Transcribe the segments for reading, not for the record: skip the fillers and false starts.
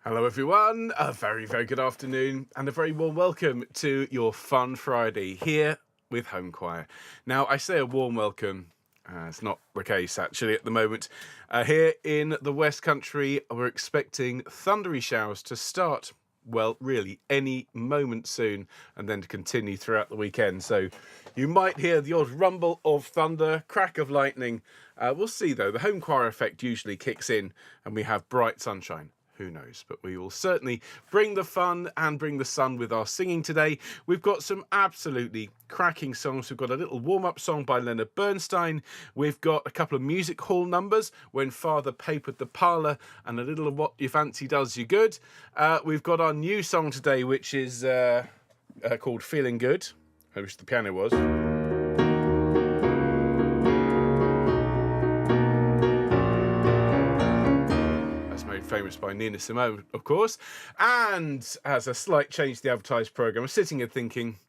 Hello everyone, a very, very good afternoon and a very warm welcome to your Fun Friday here with Homechoir. Now, I say a warm welcome, it's not the case actually at the moment. Here in the West Country, we're expecting thundery showers to start, well, really any moment soon and then to continue throughout the weekend. So you might hear the odd rumble of thunder, crack of lightning. We'll see though, the Homechoir effect usually kicks in and we have bright sunshine. Who knows? But we will certainly bring the fun and bring the sun with our singing today. We've got some absolutely cracking songs. We've got a little warm-up song by Leonard Bernstein. We've got a couple of music hall numbers, When Father Papered the Parlour, and a little of What Your Fancy Does You Good. We've got our new song today, which is called Feelin Good. I wish the piano was. Famous by Nina Simone, of course. And as a slight change to the advertised programme, I'm sitting here thinking,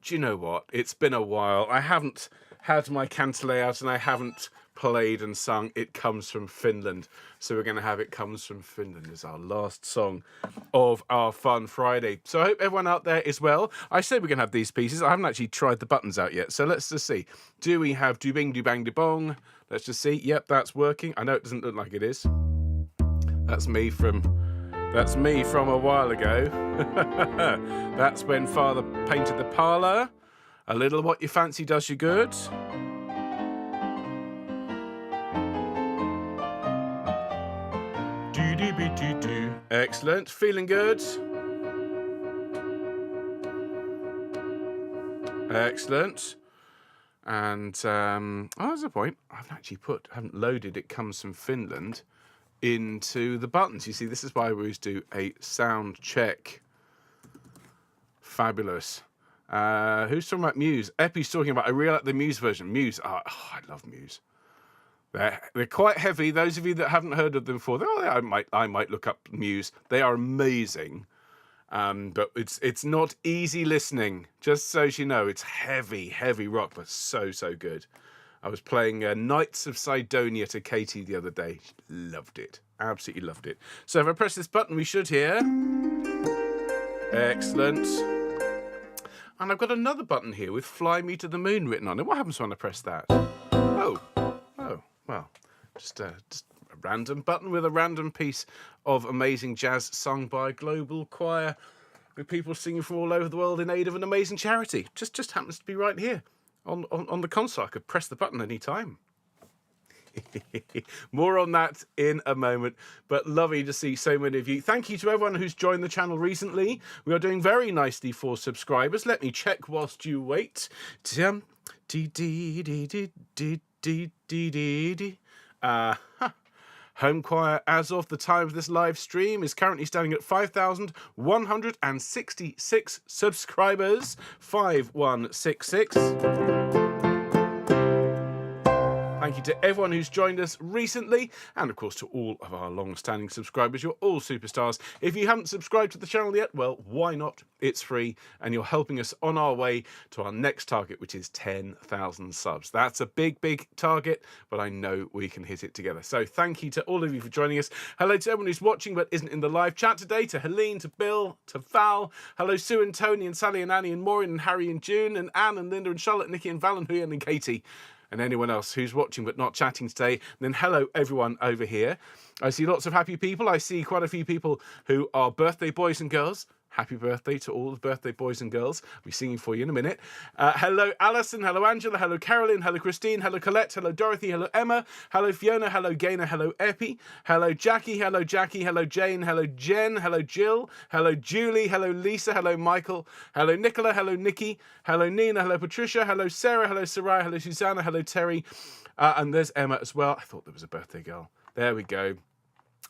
do you know what? It's been a while. I haven't had my cantillet out and I haven't played and sung It Comes From Finland. So we're going to have It Comes From Finland as our last song of our Fun Friday. So I hope everyone out there is well. I said we're going to have these pieces. I haven't actually tried the buttons out yet. So let's just see. Do we have do bing, do bang, do bong? Let's just see. Yep, that's working. I know it doesn't look like it is. That's me from a while ago. That's When Father Painted the Parlour. A little What Your Fancy Does You Good. Do-do-be-do-do. Excellent. Feeling Good. Excellent. And there's a point. I haven't loaded It Comes From Finland into the buttons. You see, this is why we always do a sound check. Fabulous. Who's talking about Muse? Epi's talking about, I really like the Muse version. Muse, I love Muse. They're quite heavy. Those of you that haven't heard of them before, I might look up Muse. They are amazing. But it's not easy listening. Just so you know, it's heavy, heavy rock, but so good. I was playing Knights of Sidonia to Katie the other day. She loved it. Absolutely loved it. So if I press this button, we should hear. Excellent. And I've got another button here with Fly Me to the Moon written on it. What happens when I press that? Oh, well, just a random button with a random piece of amazing jazz sung by a global choir with people singing from all over the world in aid of an amazing charity. Just happens to be right here. On the console. I could press the button any time. More on that in a moment, but lovely to see so many of you. Thank you to everyone who's joined the channel recently. We are doing very nicely for subscribers. Let me check whilst you wait. Homechoir, as of the time of this live stream, is currently standing at 5,166 subscribers. 5166. Thank you to everyone who's joined us recently, and of course to all of our long-standing subscribers. You're all superstars. If you haven't subscribed to the channel yet, well, why not? It's free, and you're helping us on our way to our next target, which is 10,000 subs. That's a big, big target, but I know we can hit it together. So thank you to all of you for joining us. Hello to everyone who's watching but isn't in the live chat today, to Helene, to Bill, to Val. Hello Sue and Tony and Sally and Annie and Maureen and Harry and June and Anne and Linda and Charlotte, Nikki and Val and Huyen and Katie. And anyone else who's watching but not chatting today. And then hello everyone over here. I see lots of happy people. I see quite a few people who are birthday boys and girls. Happy birthday to all the birthday boys and girls. I'll be singing for you in a minute. Hello Alison, hello Angela, hello Carolyn, hello Christine, hello Colette, hello Dorothy, hello Emma, hello Fiona, hello Gaynor, hello Epi, hello Jackie, hello Jane, hello Jen, hello Jill, hello Julie, hello Lisa, hello Michael, hello Nicola, hello Nikki, hello Nina, hello Patricia, hello Sarah, hello Soraya, hello Susanna, hello Terry, and there's Emma as well. I thought there was a birthday girl. There we go.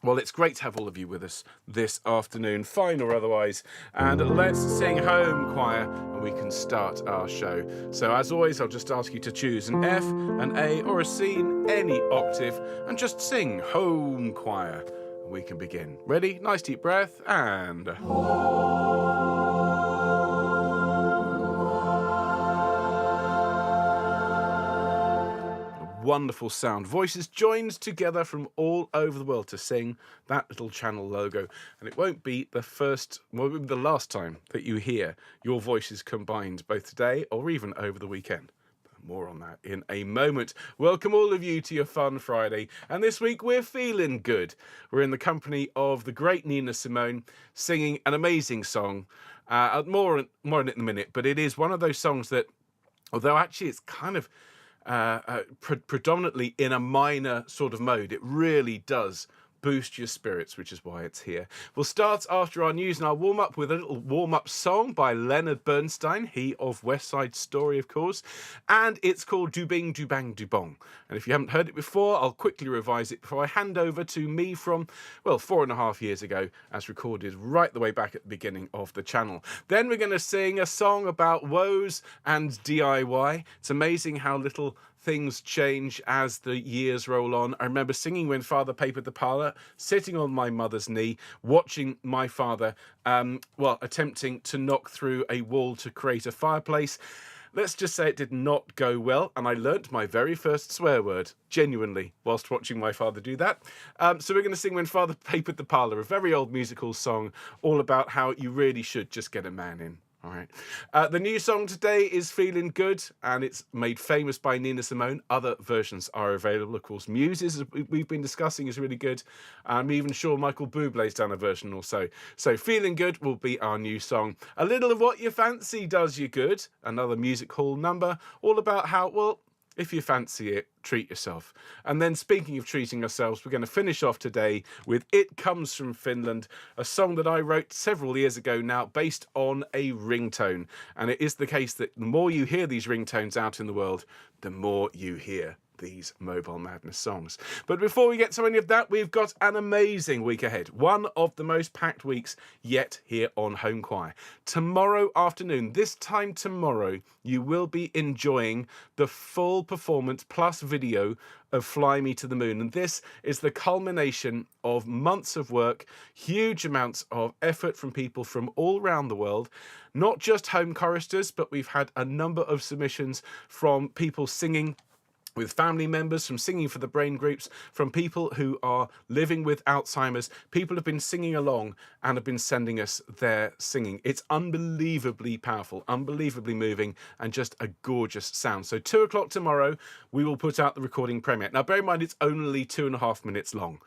Well, it's great to have all of you with us this afternoon, fine or otherwise. And let's sing Homechoir and we can start our show. So as always, I'll just ask you to choose an F, an A or a C in any octave and just sing Homechoir. And we can begin. Ready? Nice deep breath and... wonderful sound. Voices joined together from all over the world to sing that little channel logo. And it won't be the first, well, it won't be the last time that you hear your voices combined, both today or even over the weekend. More on that in a moment. Welcome all of you to your Fun Friday. And this week we're feeling good. We're in the company of the great Nina Simone singing an amazing song. More on it in a minute, but it is one of those songs that, although actually it's kind of predominantly in a minor sort of mode, it really does boost your spirits, which is why it's here. We'll start after our news and our warm-up with a little warm-up song by Leonard Bernstein, he of West Side Story, of course, and it's called Do Bing, Do Bang, Do Bong. And if you haven't heard it before, I'll quickly revise it before I hand over to me from, well, 4.5 years ago, as recorded right the way back at the beginning of the channel. Then we're going to sing a song about woes and DIY. It's amazing how little things change as the years roll on. I remember singing when Father papered the parlour, sitting on my mother's knee, watching my father, attempting to knock through a wall to create a fireplace. Let's just say it did not go well, and I learnt my very first swear word, genuinely, whilst watching my father do that. So we're going to sing When Father Papered the Parlour, a very old musical song, all about how you really should just get a man in. All right. The new song today is Feelin Good, and it's made famous by Nina Simone. Other versions are available. Of course, Muses, as we've been discussing, is really good. I'm even sure Michael Bublé's done a version also. So Feelin Good will be our new song. A little of What You Fancy Does You Good, another music hall number, all about how, well, if you fancy it, treat yourself. And then speaking of treating ourselves, we're going to finish off today with It Comes From Finland, a song that I wrote several years ago now based on a ringtone. And it is the case that the more you hear these ringtones out in the world, the more you hear these Mobile Madness songs. But before we get to any of that, we've got an amazing week ahead. One of the most packed weeks yet here on Homechoir. Tomorrow afternoon, this time tomorrow, you will be enjoying the full performance plus video of Fly Me to the Moon. And this is the culmination of months of work, huge amounts of effort from people from all around the world, not just home choristers, but we've had a number of submissions from people singing with family members, from singing for the brain groups, from people who are living with Alzheimer's. People have been singing along and have been sending us their singing. It's unbelievably powerful, unbelievably moving, and just a gorgeous sound. So 2 o'clock tomorrow, we will put out the recording premiere. Now, bear in mind, it's only 2.5 minutes long.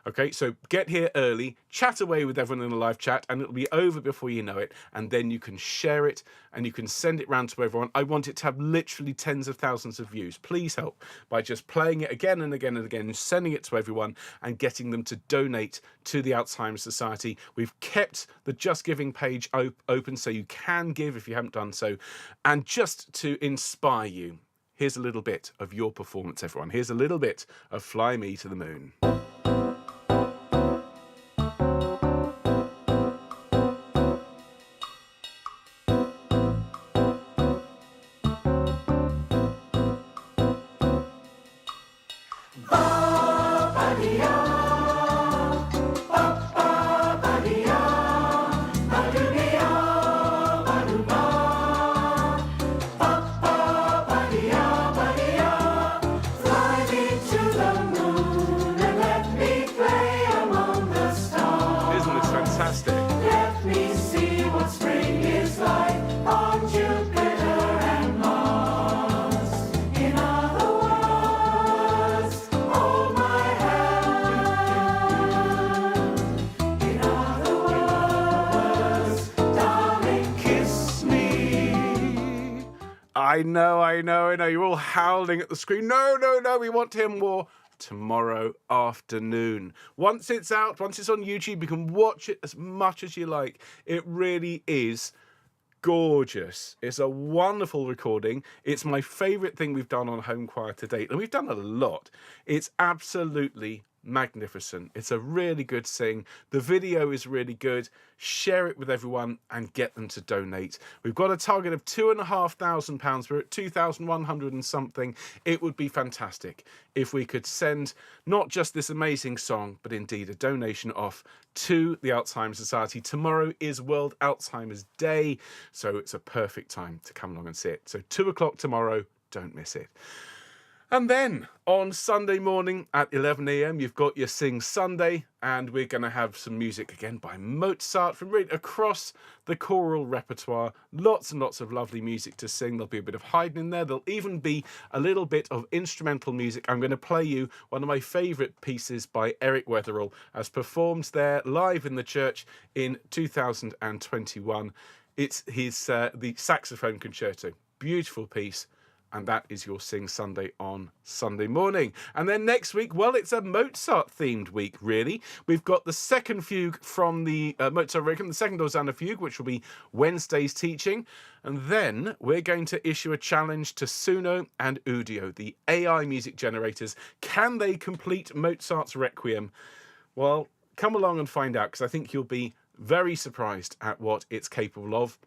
Okay, so get here early, chat away with everyone in the live chat, and it'll be over before you know it. And then you can share it and you can send it round to everyone. I want it to have literally tens of thousands of views. Please help by just playing it again and again and again, sending it to everyone and getting them to donate to the Alzheimer's Society. We've kept the Just Giving page open so you can give if you haven't done so. And just to inspire you, here's a little bit of your performance, everyone. Here's a little bit of Fly Me to the Moon. I know. You're all howling at the screen. No, we want to hear more tomorrow afternoon. Once it's out, once it's on YouTube, you can watch it as much as you like. It really is gorgeous. It's a wonderful recording. It's my favourite thing we've done on Homechoir to date, and we've done a lot. It's absolutely magnificent. It's a really good sing. The video is really good. Share it with everyone and get them to donate. We've got a target of £2,500. We're at 2,100 and something. It would be fantastic if we could send not just this amazing song, but indeed a donation off to the Alzheimer's Society. Tomorrow is World Alzheimer's Day, so it's a perfect time to come along and see it. So 2 o'clock tomorrow, don't miss it. And then on Sunday morning at 11 a.m, you've got your Sing Sunday, and we're going to have some music again by Mozart from right across the choral repertoire. Lots and lots of lovely music to sing. There'll be a bit of Haydn in there. There'll even be a little bit of instrumental music. I'm going to play you one of my favourite pieces by Eric Weatherall, as performed there live in the church in 2021. It's his the saxophone concerto. Beautiful piece. And that is your Sing Sunday on Sunday morning. And then next week, well, it's a Mozart-themed week, really. We've got the second fugue from the Mozart Requiem, the second Hosanna fugue, which will be Wednesday's teaching. And then we're going to issue a challenge to Suno and Udio, the AI music generators. Can they complete Mozart's Requiem? Well, come along and find out, because I think you'll be very surprised at what it's capable of.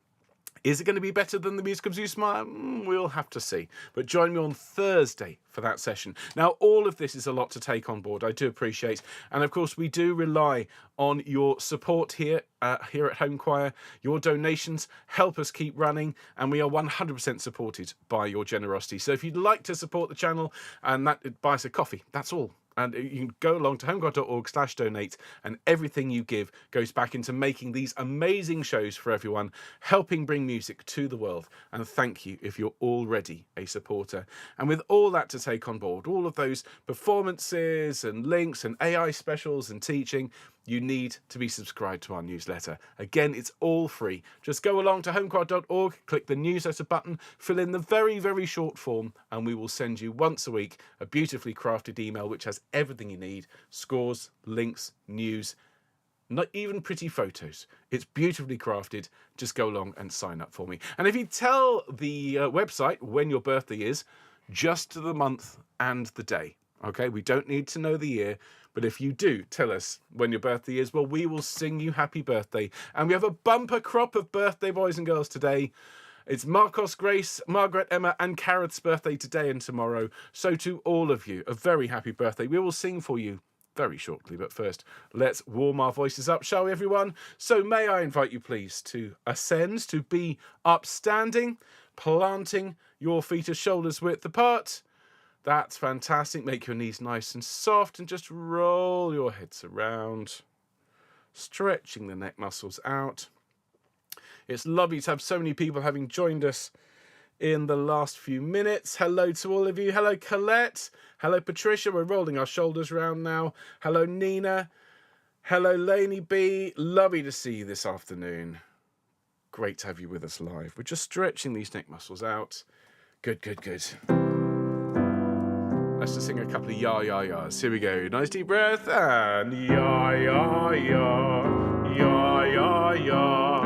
Is it going to be better than the Musicum Zusma? We'll have to see. But join me on Thursday for that session. Now, all of this is a lot to take on board. I do appreciate. And of course, we do rely on your support here at Homechoir. Your donations help us keep running, and we are 100% supported by your generosity. So if you'd like to support the channel, and that buy us a coffee, that's all. And you can go along to homechoir.org/donate, and everything you give goes back into making these amazing shows for everyone, helping bring music to the world. And thank you if you're already a supporter. And with all that to take on board, all of those performances and links and AI specials and teaching, you need to be subscribed to our newsletter. Again, it's all free. Just go along to homechoir.org, click the newsletter button, fill in the very, very short form, and we will send you once a week a beautifully crafted email which has everything you need: scores, links, news, not even pretty photos. It's beautifully crafted. Just go along and sign up for me. And if you tell the website when your birthday is, just the month and the day. Okay, we don't need to know the year, but if you do tell us when your birthday is, well, we will sing you happy birthday. And we have a bumper crop of birthday boys and girls today. It's Marcos, Grace, Margaret, Emma and Kareth's birthday today and tomorrow. So to all of you, a very happy birthday. We will sing for you very shortly, but first, let's warm our voices up, shall we, everyone? So may I invite you, please, to ascend, to be upstanding, planting your feet as shoulders width apart. That's fantastic. Make your knees nice and soft and just roll your heads around, stretching the neck muscles out. It's lovely to have so many people having joined us in the last few minutes. Hello to all of you. Hello, Colette. Hello, Patricia. We're rolling our shoulders around now. Hello, Nina. Hello, Laney B. Lovely to see you this afternoon. Great to have you with us live. We're just stretching these neck muscles out. Good, good, good. Let's just sing a couple of ya-ya-yas. Here we go. Nice deep breath. And ya-ya-ya, ya-ya-ya,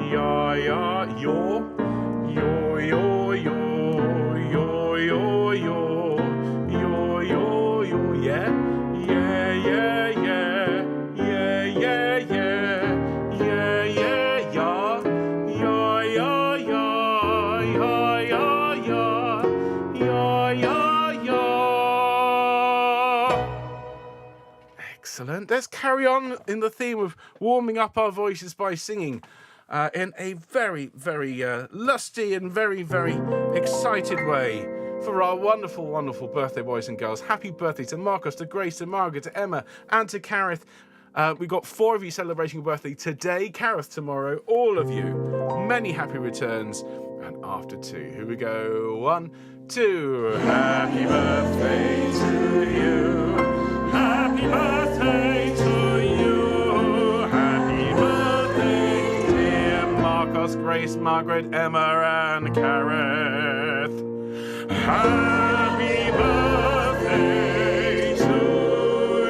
ya-ya, yo, yo, yo, yo, yo, yo, yo, yo, yo, yo, yeah, yeah, yeah, yeah, yeah, yeah, yeah, yeah, yeah, ya, ya, ya, ya, ya, ya, ya, ya. Excellent. Let's carry on in the theme of warming up our voices by singing in a very, very lusty and very, very excited way for our wonderful, wonderful birthday boys and girls. Happy birthday to Marcos, to Grace, to Margaret, to Emma, and to Kareth. We've got 4 of you celebrating your birthday today, Kareth tomorrow, all of you. Many happy returns. And after 2, here we go. 1, 2. Happy birthday to you. Happy birthday to you. Happy birthday, dear Marcos, Grace, Margaret, Emma, and Kareth. Happy birthday to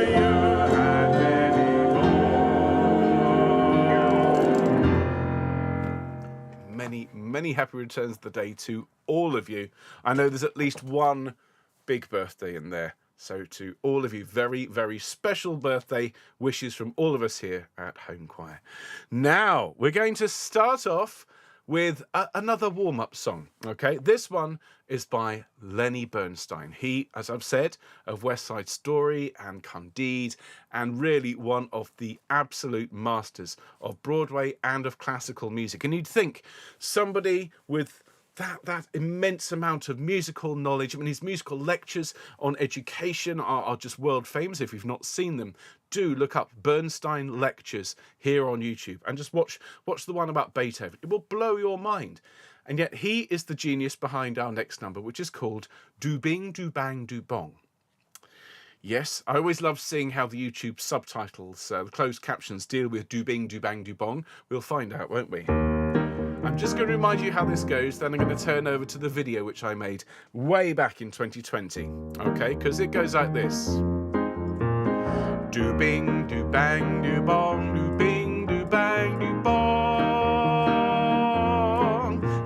you, and many more. Many happy returns of the day to all of you. I know there's at least one big birthday in there. So to all of you, very, very special birthday wishes from all of us here at Homechoir. Now, we're going to start off with another warm-up song, okay? This one is by Lenny Bernstein. He, as I've said, of West Side Story and Candide, and really one of the absolute masters of Broadway and of classical music. And you'd think somebody with that immense amount of musical knowledge. I mean, his musical lectures on education are just world famous. If you've not seen them, do look up Bernstein lectures here on YouTube and just watch the one about Beethoven. It will blow your mind. And yet he is the genius behind our next number, which is called Do Bing, Do Bang, Do Bong. Yes, I always love seeing how the YouTube subtitles, the closed captions, deal with Do Bing, Do Bang, Do Bong. We'll find out, won't we? I'm just going to remind you how this goes, then I'm going to turn over to the video which I made way back in 2020, okay? Because it goes like this. Do bing, do bang, do bong, do bing, do bang, do bong.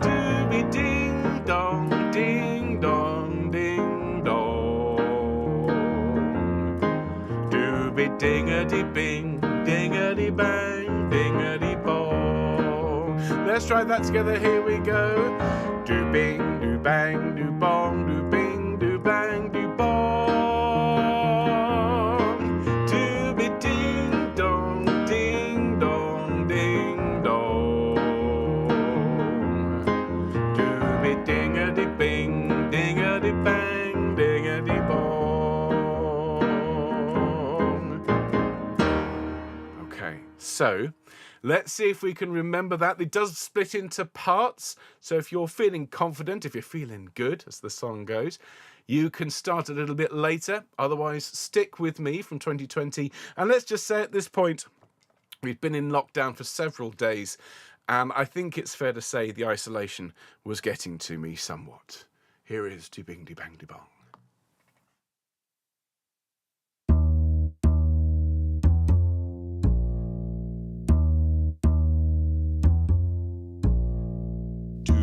Do be ding dong, ding dong, ding dong. Do be ding-a-dee bing, ding-a-dee bang, ding-a-dee bong. Let's try that together, here we go. Do bing, do bang, do bong, do bing, do bang, do bong. Do be ding dong, ding dong, ding dong. Do be ding-a-dee bing, ding-a-dee bang, ding-a-dee bong. Okay, so let's see if we can remember that. It does split into parts. So if you're feeling confident, if you're feeling good, as the song goes, you can start a little bit later. Otherwise, stick with me from 2020. And let's just say at this point, we've been in lockdown for several days. And I think it's fair to say the isolation was getting to me somewhat. Here is Do Bing, Do Bang, Do Bong.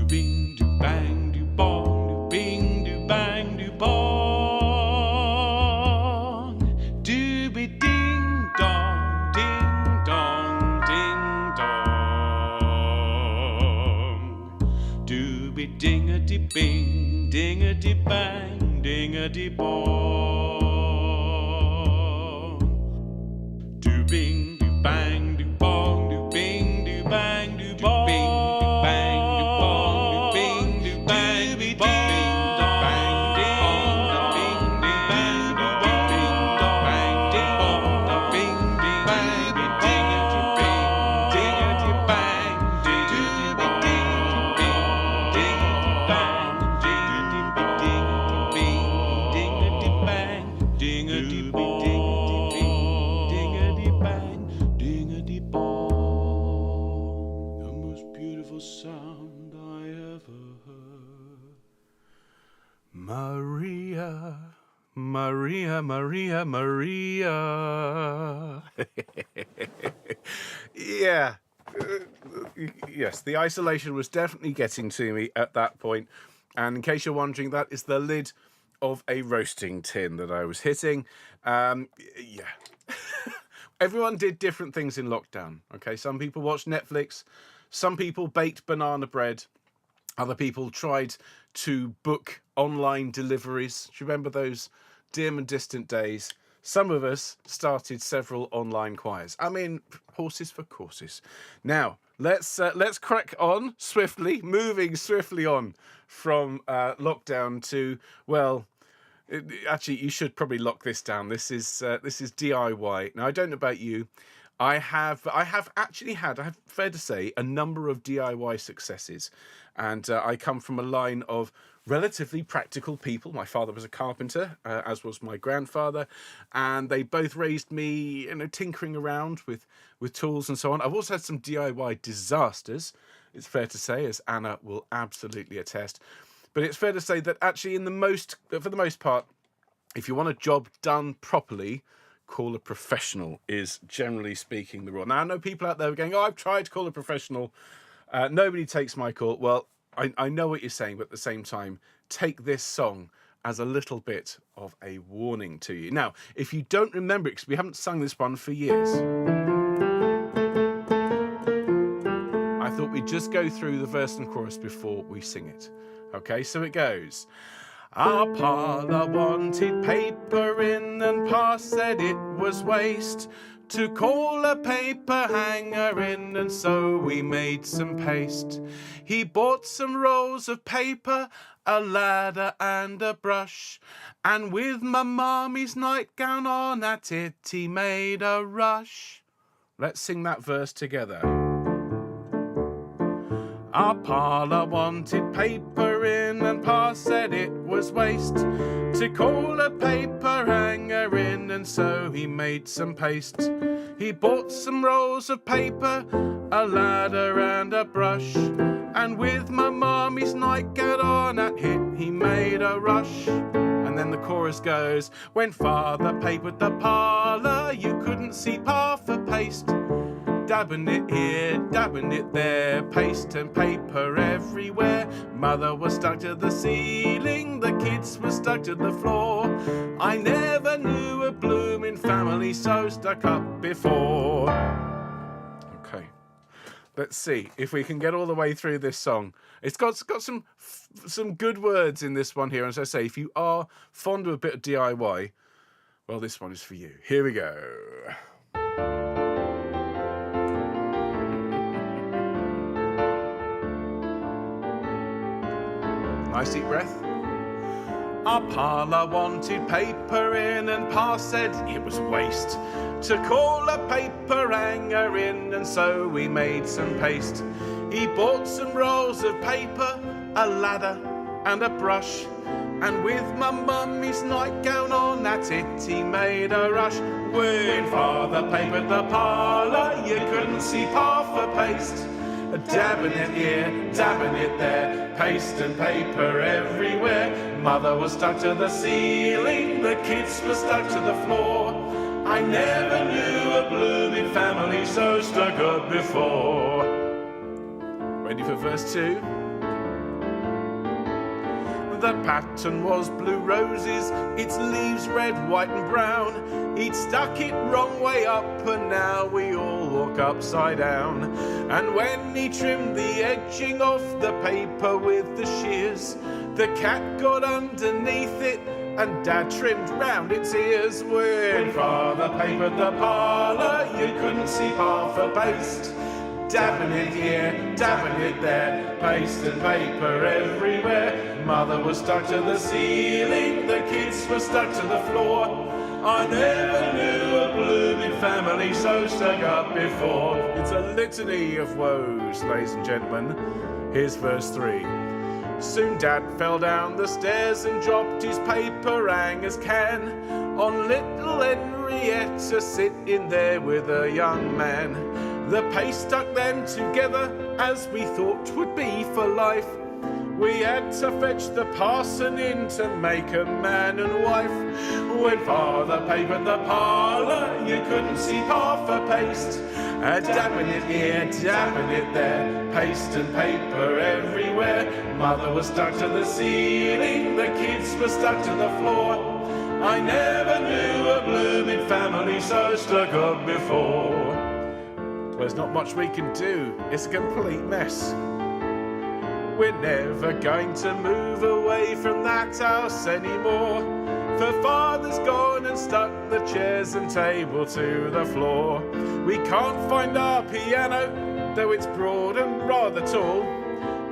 Bing, do bang, do bong, do bing, do bang, do bong. Do be ding dong, ding dong, ding dong. Do be ding-a-dee bing, ding-a-dee bang, ding-a-dee bong. Do bing, do bang, do bong, do bing, do bang, do bong. Sound I ever heard. Maria, Maria, Maria, Maria. Yeah. Yes, the isolation was definitely getting to me at that point. And in case you're wondering, that is the lid of a roasting tin that I was hitting. Yeah. Everyone did different things in lockdown. Okay, some people watched Netflix. Some people baked banana bread. Other people tried to book online deliveries. Do you remember those dim and distant days? Some of us started several online choirs. I mean, horses for courses. Now, let's crack on swiftly, moving swiftly on from lockdown to, well, actually, you should probably lock this down. This is DIY. Now, I don't know about you. I have actually had, I have fair to say, a number of DIY successes. And I come from a line of relatively practical people. My father was a carpenter, as was my grandfather. And they both raised me, tinkering around with tools and so on. I've also had some DIY disasters, it's fair to say, as Anna will absolutely attest. But it's fair to say that actually for the most part, if you want a job done properly, call a professional is generally speaking the rule. Now, I know people out there going, oh, I've tried to call a professional. Nobody takes my call. Well, I know what you're saying, but at the same time, take this song as a little bit of a warning to you. Now, if you don't remember it, because we haven't sung this one for years, I thought we'd just go through the verse and chorus before we sing it. Okay, so it goes. Our parlour wanted paper in and Pa said it was waste. to call a paper hanger in, and so we made some paste. He bought some rolls of paper, a ladder and a brush, and with my mammy's nightgown on at it he made a rush. Let's sing that verse together. Our parlour wanted paper in, and Pa said it was waste to call a paper hanger in, and so he made some paste. He bought some rolls of paper, a ladder and a brush, and with my mammy's nightgown on at it he made a rush. And then the chorus goes, when Father papered the parlour, you couldn't see Pa for paste. Dabbing it here, dabbing it there, paste and paper everywhere. Mother was stuck to the ceiling, the kids were stuck to the floor. I never knew a blooming family so stuck up before. Okay, let's see if we can get all the way through this song. It's got some good words in this one here. As I say, if you are fond of a bit of DIY, well, this one is for you. Here we go. Nice deep breath. Our parlour wanted paper in, and Pa said it was waste to call a paper hanger in, and so we made some paste. He bought some rolls of paper, a ladder and a brush, and with my mummy's nightgown on at it he made a rush. When Father papered the parlour, you couldn't see Pa for paste. Dabbing it here, dabbing it there, paste and paper everywhere. Mother was stuck to the ceiling, the kids were stuck to the floor. I never knew a blooming family so stuck up before. Ready for verse 2? The pattern was blue roses, its leaves red, white and brown. He'd stuck it wrong way up, and now we all walk upside down. And when he trimmed the edging off the paper with the shears, the cat got underneath it, and Dad trimmed round its ears. When Father papered the parlour, you couldn't see Pa for paste. Dabbing it here, dabbing it there, paste and paper everywhere. Mother was stuck to the ceiling, the kids were stuck to the floor. I never knew a blooming family so stuck up before. It's a litany of woes, ladies and gentlemen. Here's verse 3. Soon Dad fell down the stairs and dropped his paper hangers can on little Henrietta sitting there with a young man. The paste stuck them together as we thought would be for life. We had to fetch the parson in to make a man and wife. When Father papered the parlour, you couldn't see Pa for paste. Dabbing it here, dabbing it there, paste and paper everywhere. Mother was stuck to the ceiling, the kids were stuck to the floor. I never knew a blooming family so stuck up before. There's not much we can do, it's a complete mess. We're never going to move away from that house anymore, for Father's gone and stuck the chairs and table to the floor. We can't find our piano, though it's broad and rather tall.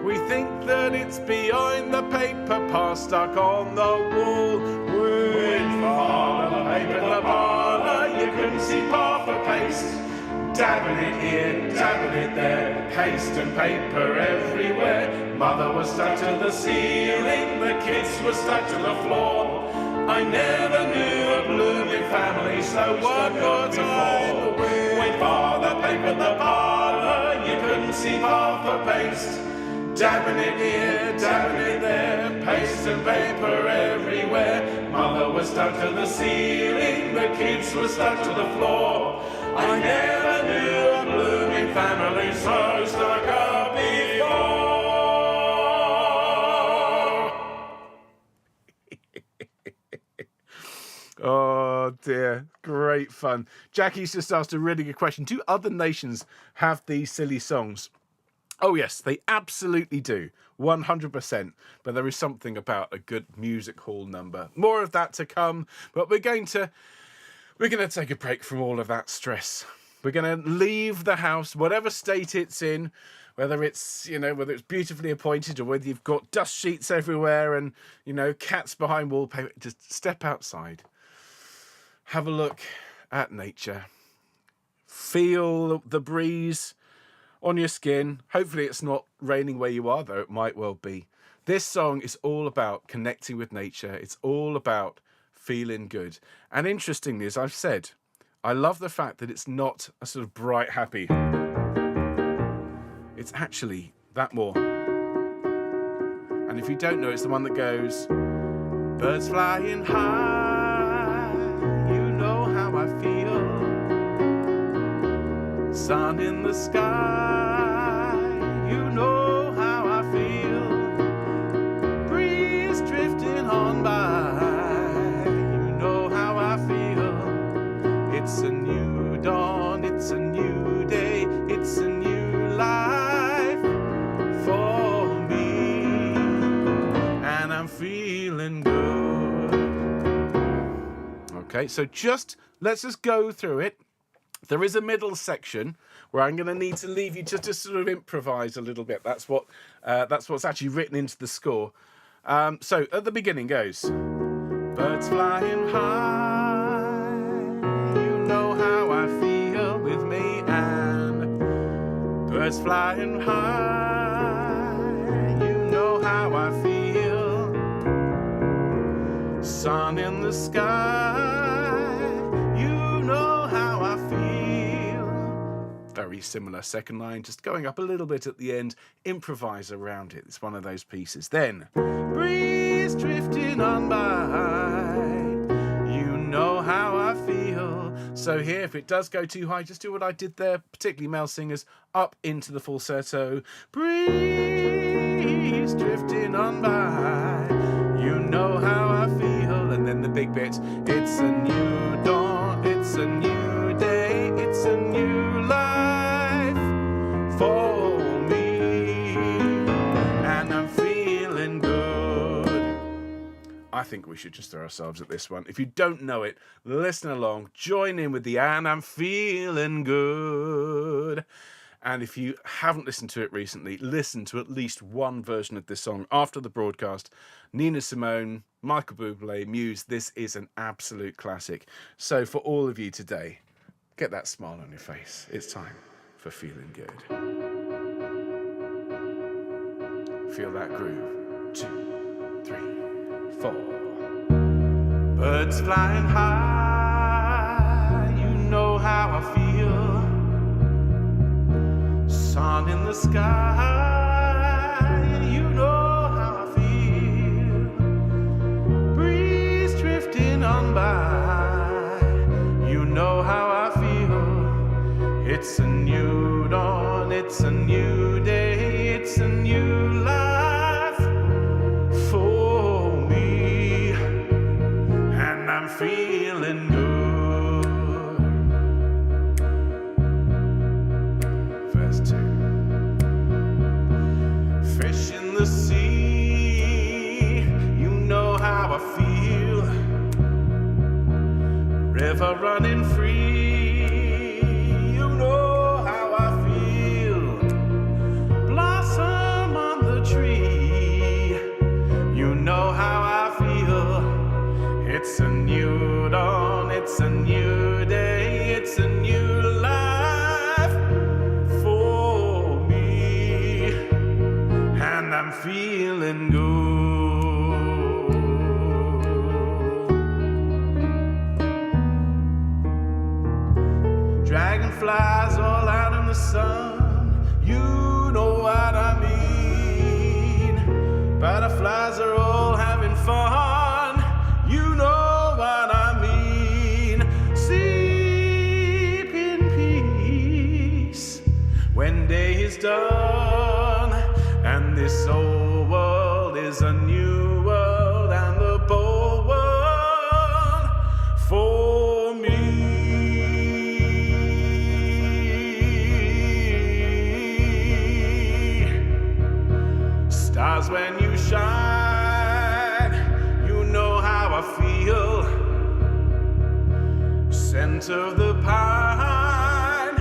We think that it's behind the paper Pa stuck on the wall. When Father papered the parlour, you couldn't see Pa for paste. Dabbing it here, dabbing it there, paste and paper everywhere. Mother was stuck to the ceiling, the kids were stuck to the floor. I never knew a blooming family so stuck up before. When Father papered the parlour, you couldn't see Pa for paste. Dabbing it here, dabbing it there, paste and paper everywhere. Mother was stuck to the ceiling, the kids were stuck to the floor. I never knew a blooming family so stuck up before. Oh dear, great fun. Jackie's just asked a really good question. Do other nations have these silly songs? Oh yes, they absolutely do, 100%. But there is something about a good music hall number. More of that to come, but we're going to We're going to take a break from all of that stress. We're going to leave the house, whatever state it's in, whether it's, whether it's beautifully appointed or whether you've got dust sheets everywhere and, cats behind wallpaper. Just step outside. Have a look at nature. Feel the breeze on your skin. Hopefully it's not raining where you are, though it might well be. This song is all about connecting with nature. It's all about feeling good. And interestingly, as I've said, I love the fact that it's not a sort of bright, happy. It's actually that more. And if you don't know, it's the one that goes, birds flying high, you know how I feel. Sun in the sky, you know how I feel. Breeze drifting on by, you know how I feel. It's a new dawn, it's a new day, it's a new life for me, and I'm feeling good. Okay, so let's just go through it. There is a middle section where I'm going to need to leave you just to sort of improvise a little bit. That's what's actually written into the score. So at the beginning goes, birds flying high, you know how I feel with me, and birds flying high, you know how I feel. Sun in the sky, you know how I feel. Very similar second line, just going up a little bit at the end. Improvise around it. It's one of those pieces. Then, breeze drifting on by, you know how I feel. So here, if it does go too high, just do what I did there, particularly male singers, up into the falsetto. Breeze drifting on by, you know how I feel. And then the big bit, it's a new dawn, it's a new day, it's a new life for me, and I'm feeling good. I think we should just throw ourselves at this one. If you don't know it, listen along, join in with the and I'm feeling good. And if you haven't listened to it recently, listen to at least one version of this song after the broadcast. Nina Simone, Michael Bublé, Muse, this is an absolute classic. So for all of you today, get that smile on your face. It's time for Feeling Good. Feel that groove. 2, 3, 4. Birds flying high, you know how I feel. Sun in the sky, you know how I feel. Breeze drifting on by, you know how I feel. It's a new dawn, it's a new day, it's a new life for me, and I'm feeling good. Verse 2. Fish in the sea, you know how I feel. River running free, you know how I feel. Blossom on the tree, you know how I feel. It's a new dawn, it's a new day, it's a new life for me, and I'm feeling good. Dragonflies all out in the sun, you know what I mean. Butterflies are all having fun, you know what I mean. Sleep in peace when day is done, and this old world is a new world, and the bold world for me. Stars when you shine, you know how I feel. scent of the pine.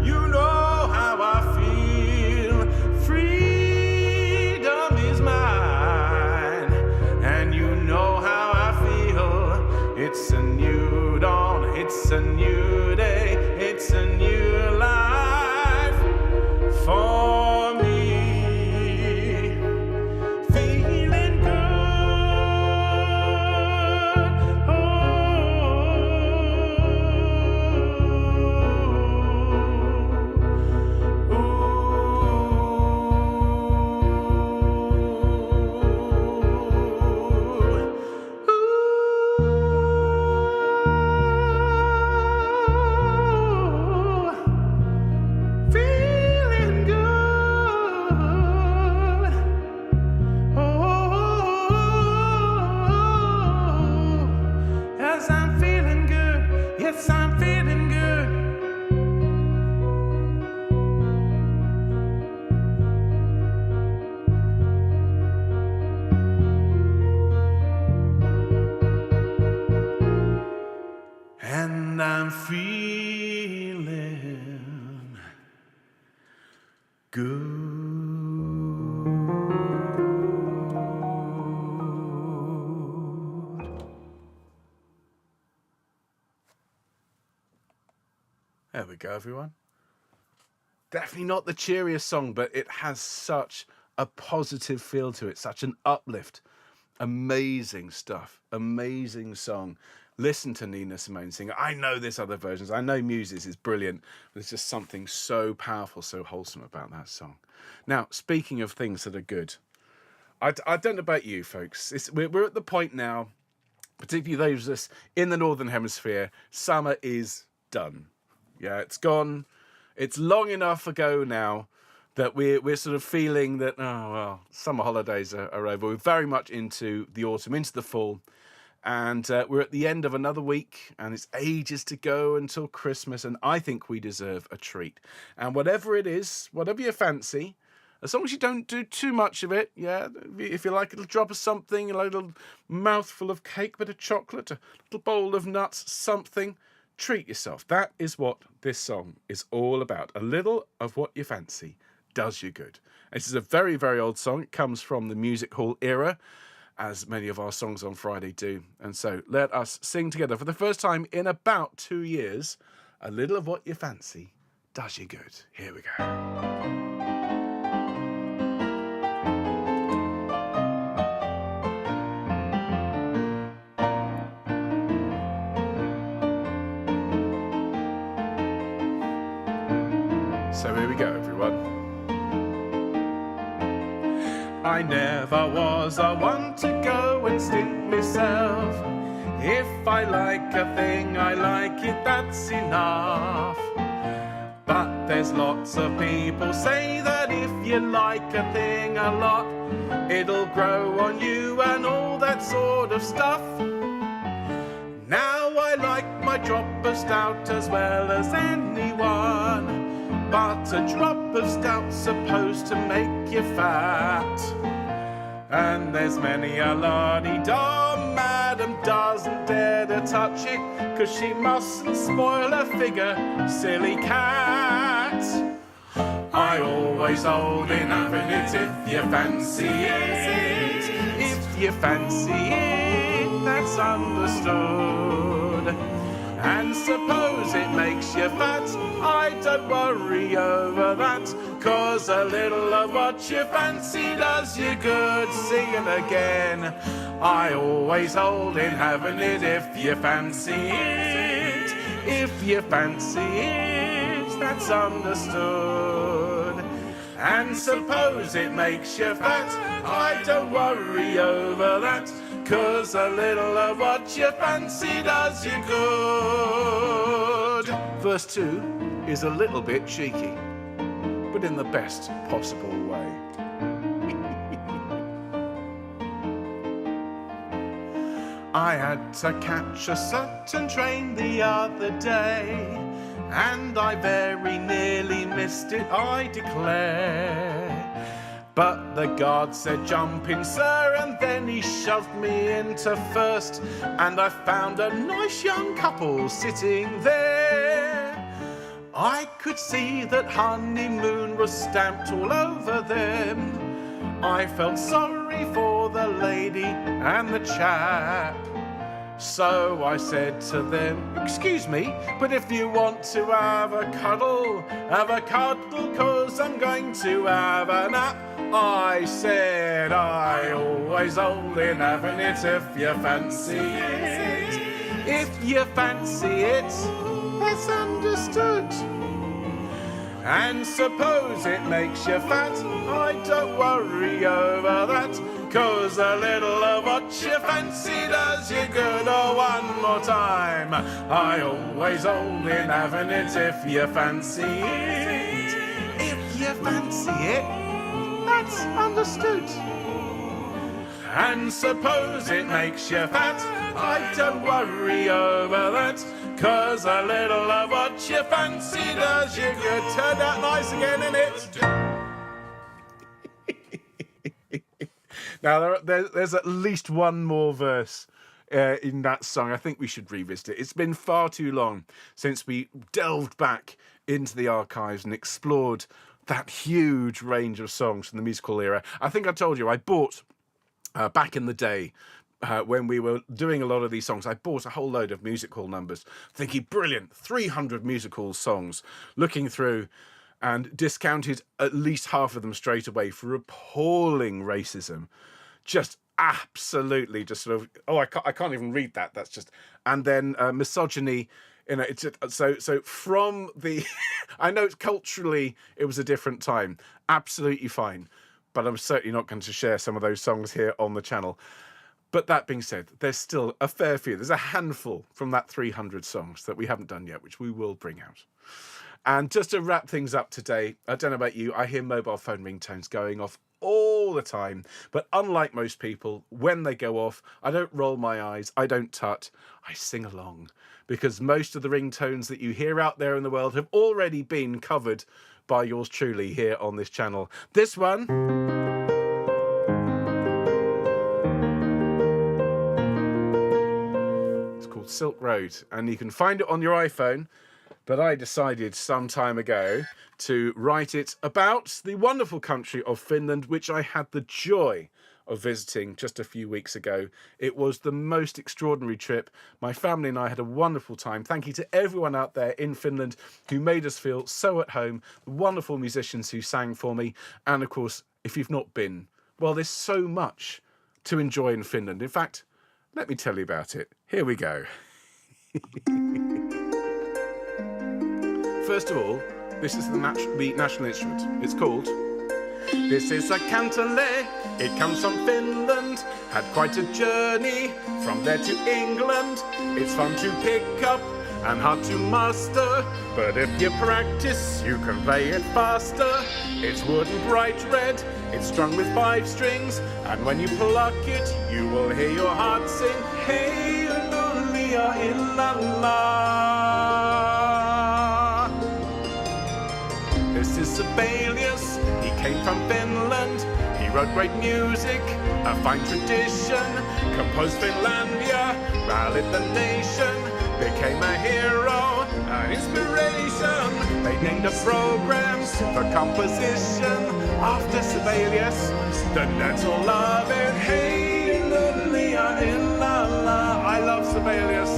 You know how I feel. Freedom is mine. And you know how I feel. It's a new dawn, it's a new day, it's a new life for me. Feeling good. Oh, feeling good. Yes, I'm feeling good. Yes, I'm feeling good. And I'm feeling good. There we go, everyone. Definitely not the cheeriest song, but it has such a positive feel to it, such an uplift. Amazing stuff, amazing song. Listen to Nina Simone sing. I know there's other versions. I know Muses is brilliant. But there's just something so powerful, so wholesome about that song. Now, speaking of things that are good, I don't know about you folks. We're at the point now, particularly those of us in the Northern Hemisphere, summer is done. Yeah, it's gone. It's long enough ago now that we're sort of feeling that, oh, well, summer holidays are over. We're very much into the autumn, into the fall. And we're at the end of another week, and it's ages to go until Christmas, and I think we deserve a treat. And whatever it is, whatever you fancy, as long as you don't do too much of it, yeah, if you like a little drop of something, a little mouthful of cake, bit of chocolate, a little bowl of nuts, something, treat yourself. That is what this song is all about. A little of what you fancy does you good. This is a very, very old song. It comes from the music hall era, as many of our songs on Friday do. And so let us sing together for the first time in about 2 years. A little of what you fancy does you good. Here we go. So here we go, everyone. I never was a one to go and stint myself. If I like a thing, I like it, that's enough. But there's lots of people say that if you like a thing a lot, it'll grow on you and all that sort of stuff. Now I like my drop of stout as well as anyone, but a drop of stout's supposed to make you fat. And there's many a la-di-da madam doesn't dare to touch it, 'cause she mustn't spoil her figure, silly cat. I always hold in having it if you fancy it. If you fancy it, that's understood. And suppose it makes you fat, I don't worry over that, 'cause a little of what you fancy does you good. Sing it again. I always hold in having it if you fancy it. If you fancy it, that's understood. And suppose it makes you fat, I don't worry over that, 'cause a little of what you fancy does you good. Verse 2 is a little bit cheeky, but in the best possible way. I had to catch a certain train the other day, and I very nearly missed it, I declare. But the guard said, "Jump in, sir," and then he shoved me into first, and I found a nice young couple sitting there. I could see that honeymoon was stamped all over them. I felt sorry for the lady and the chap. So I said to them, "Excuse me, but if you want to have a cuddle, 'cause I'm going to have a nap." I said, "I always hold in having it if you fancy it. If you fancy it, that's understood. And suppose it makes you fat, I don't worry over that, 'cause a little of what you fancy does you good." Oh, one more time. I always hold in having it if you fancy it. If you fancy it, that's understood. And suppose it makes you fat, I don't worry over that, 'cause a little of what you fancy does you good. Turned out nice again, innit? Now, there's at least one more verse in that song. I think we should revisit it. It's been far too long since we delved back into the archives and explored that huge range of songs from the musical era. I think I told you I bought, back in the day, when we were doing a lot of these songs, I bought a whole load of music hall numbers, thinking, brilliant, 300 music hall songs, looking through, and discounted at least half of them straight away for appalling racism. Just absolutely, just sort of, I can't even read that. That's just, and then misogyny. You know, it's so from the. I know it's culturally it was a different time, absolutely fine, but I'm certainly not going to share some of those songs here on the channel. But that being said, there's still a fair few. There's a handful from that 300 songs that we haven't done yet, which we will bring out. And just to wrap things up today, I don't know about you, I hear mobile phone ringtones going off all the time. But unlike most people, when they go off, I don't roll my eyes, I don't tut, I sing along. Because most of the ringtones that you hear out there in the world have already been covered by yours truly here on this channel. This one... Silk Road, and you can find it on your iPhone, but I decided some time ago to write it about the wonderful country of Finland, which I had the joy of visiting just a few weeks ago. It was the most extraordinary trip. My family and I had a wonderful time. Thank you to everyone out there in Finland who made us feel so at home, the wonderful musicians who sang for me, and of course, if you've not been, well, there's so much to enjoy in Finland. In fact, let me tell you about it. Here we go. First of all, this is the national instrument. It's called... This is a kantele, it comes from Finland. Had quite a journey from there to England. It's fun to pick up and hard to master, but if you practice, you can play it faster. It's wooden, bright red, it's strung with 5 strings, and when you pluck it, you will hear your heart sing, "Hey, Lulia, illallah." This is Sibelius, he came from Finland. He wrote great music, a fine tradition, composed Finlandia, rallied the nation, became a hero, an inspiration. They named a program for composition after Sibelius. The Nets all love it. Hey, Lulia, illallah. I love Sibelius.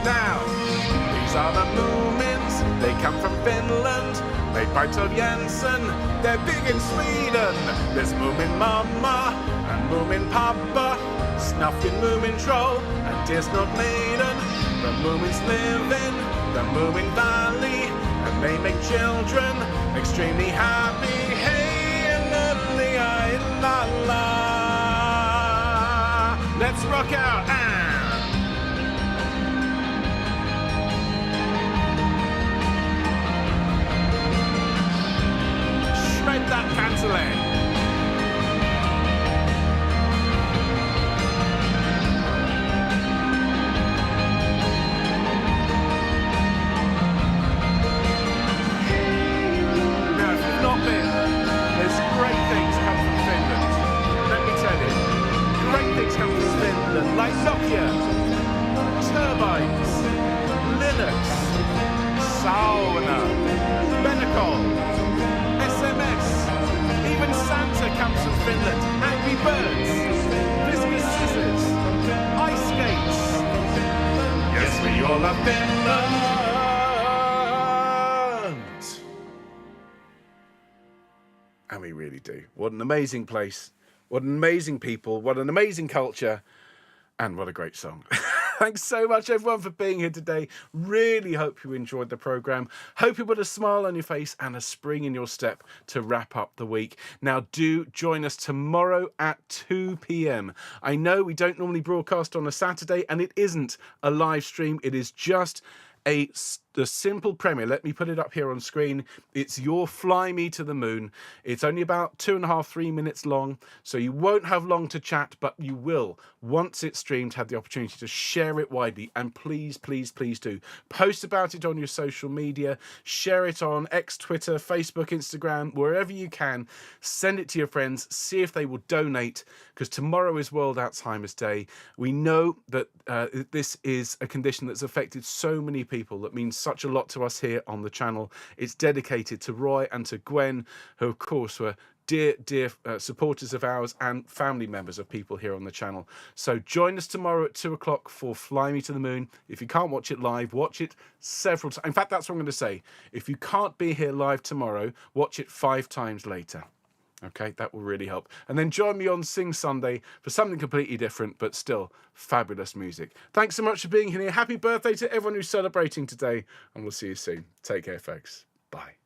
Now, these are the Moomins. They come from Finland, made by Tove Jansson. They're big in Sweden. There's Moomin Mama and Moomin Papa, Snuffin Moomin Troll and Dear Snot Maiden. The Moomins live in the Moomin Valley, and they make children extremely happy. Hey, Lulia, illallah. Let's rock out and... shred that kantele. Times, Linux, Sauna, Benecol, SMS, even Santa comes from Finland, Angry Birds, Viscous Scissors, Ice Skates. Yes, we all love Finland. And we really do. What an amazing place. What an amazing people. What an amazing culture. And what a great song. Thanks so much, everyone, for being here today. Really hope you enjoyed the programme. Hope you put a smile on your face and a spring in your step to wrap up the week. Now, do join us tomorrow at 2 p.m. I know we don't normally broadcast on a Saturday, and it isn't a live stream. It is just a simple premiere. Let me put it up here on screen. It's your Fly Me to the Moon. It's only about 2.5-3 minutes long, so you won't have long to chat, but you will, once it's streamed, have the opportunity to share it widely. And please, please, please do post about it on your social media, share it on X, Twitter, Facebook, Instagram, wherever you can. Send it to your friends, see if they will donate, because tomorrow is World Alzheimer's Day. We know that this is a condition that's affected so many people, that means such a lot to us here on the channel. It's dedicated to Roy and to Gwen, who of course were dear supporters of ours and family members of people here on the channel. So join us tomorrow at 2 o'clock for Fly Me to the Moon. If you can't watch it live, watch it several times. In fact, that's what I'm going to say. If you can't be here live tomorrow, watch it 5 times later. Okay, that will really help. And then join me on Sing Sunday for something completely different, but still fabulous music. Thanks so much for being here. Happy birthday to everyone who's celebrating today, and we'll see you soon. Take care, folks. Bye.